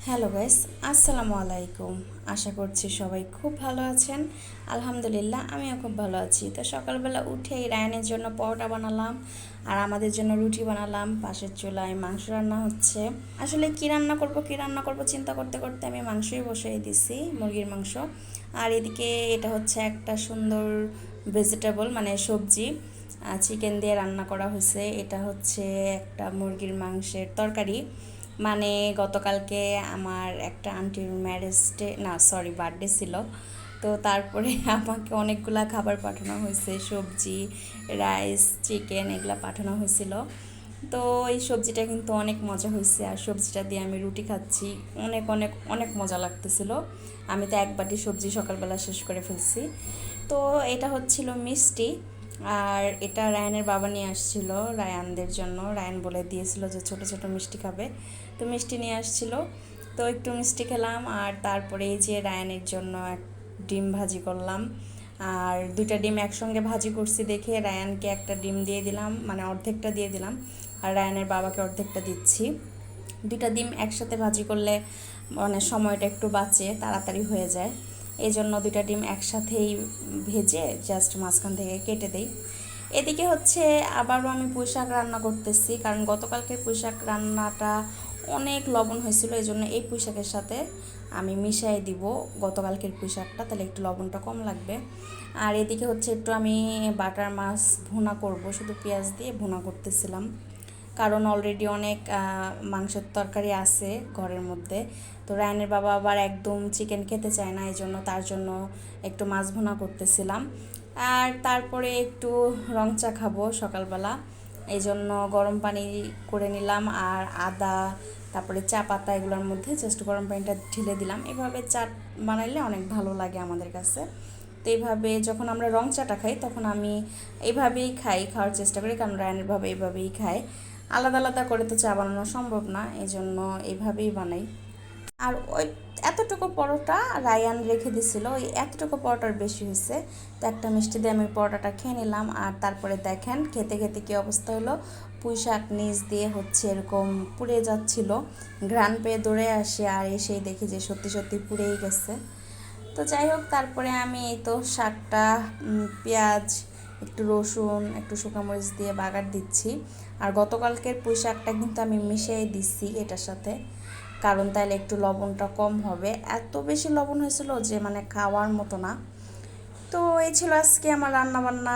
Hello guys, আসসালামু আলাইকুম। আশা করছি সবাই খুব ভালো আছেন। আলহামদুলিল্লাহ আমিও খুব ভালো আছি। তো সকালবেলা উঠেই রায়ানের জন্য পরোটা বানালাম আর আমাদের জন্য রুটি বানালাম। পাশের চুলায় মাংস রান্না হচ্ছে। আসলে কি রান্না করব চিন্তা করতে করতে আমি মাংসই বসিয়ে দিছি, মুরগির মাংস। আর এদিকে এটা হচ্ছে একটা সুন্দর ভেজিটেবল মানে সবজি, চিকেন দিয়ে রান্না করা হয়েছে। এটা হচ্ছে একটা মুরগির মাংসের তরকারি। মানে গতকালকে আমার একটা আন্টির ম্যারেজ ডে না সরি বার্থডে ছিল। তো তারপরে আমাকে অনেকগুলা খাবার পাঠানো হয়েছে, সবজি, রাইস, চিকেন এগুলা পাঠানো হয়েছিল। তো এই সবজিটা কিন্তু অনেক মজা হয়েছে আর সবজিটা দিয়ে আমি রুটি খাচ্ছি। অনেক অনেক অনেক মজা লাগতেছিল। আমি তো এক বাটি সবজি সকালবেলা শেষ করে ফেলছি। তো এটা হচ্ছিল মিষ্টি। আর এটা রায়ানের বাবা নিয়ে আসছিল রায়ানদের জন্য। রায়ান বলে দিয়েছিল যে ছোট ছোট মিষ্টি খাবে, তো মিষ্টি নিয়ে আসছিল। তো একটু মিষ্টি খেলাম আর তারপরে এই যে রায়ানের জন্য এক ডিম ভাজি করলাম। আর দুইটা ডিম একসঙ্গে ভাজি করছি দেখে রায়ানকে একটা ডিম দিয়ে দিলাম, মানে অর্ধেকটা দিয়ে দিলাম, আর রায়ানের বাবাকে অর্ধেকটা দিচ্ছি। দুইটা ডিম একসাথে ভাজি করলে মানে সময়টা একটু বাঁচে, তাড়াতাড়ি হয়ে যায়। এই জন্য দুইটা ডিম একসাথেই ভেজে জাস্ট মাঝখান থেকে কেটে দেই। এদিকে হচ্ছে আবারও আমি পুঁই শাক রান্না করতেছি, কারণ গতকালকের পুঁই শাক রান্নাটা অনেক লবণ হয়েছিল, এই জন্য এই পুঁই শাকের সাথে আমি মিশিয়ে দিব গতকালকের পুঁই শাকটা, তাহলে একটু লবণটা কম লাগবে। আর এদিকে হচ্ছে একটু আমি বাটার মাছ ভুনা করব, শুধু পেঁয়াজ দিয়ে ভুনা করতেছিলাম, কারণ অলরেডি অনেক মাংসের তরকারি আছে ঘরের মধ্যে। তো রায়নের বাবা আবার একদম চিকেন খেতে চায় না, এই জন্য তার জন্য একটু মাছ ভুনা করতেছিলাম। আর তারপরে একটু রং চা খাবো সকালবেলা, এই জন্য গরম পানি করে নিলাম আর আদা, তারপরে চা পাতা এগুলোর মধ্যে জাস্ট গরম পানিটা ঢেলে দিলাম। এভাবে চা বানাইলে অনেক ভালো লাগে আমাদের কাছে। তো এইভাবে যখন আমরা রং চাটা খাই তখন আমি এইভাবেই খাওয়ার চেষ্টা করি, কারণ রায়নের ভাবে এইভাবেই খায়। আলাদা আলাদা করে তো চা বানানো সম্ভব না, এই জন্য এইভাবেই বানাই। আর ওই এতটুকু পরোটা রায়ান রেখে দিছিল, ওই এতটুকু পরোটার বেশি হয়েছে। তো একটা মিষ্টি দিয়ে আমি পরোটাটা খেয়ে নিলাম। আর তারপরে দেখেন খেতে খেতে কী অবস্থা হলো, পুঁই শাক নিচ দিয়ে হচ্ছে এরকম পুড়ে যাচ্ছিল। ঘ্রাণ পেয়ে দৌড়ে আসে আর এসেই দেখি যে সত্যি সত্যি পুড়েই গেছে। তো যাই হোক, তারপরে আমি এই তো শাকটা পেঁয়াজ, একটু রসুন, একটু শুকামরিচ দিয়ে বাগার দিচ্ছি। আর গতকালকের পুঁই শাকটা কিন্তু আমি মিশিয়ে দিচ্ছি এটার সাথে, কারণ তাইলে একটু লবণটা কম হবে। এত বেশি লবণ হয়েছিল যে মানে খাওয়ার মতো না। তো এই ছিল আজকে আমার রান্না বান্না।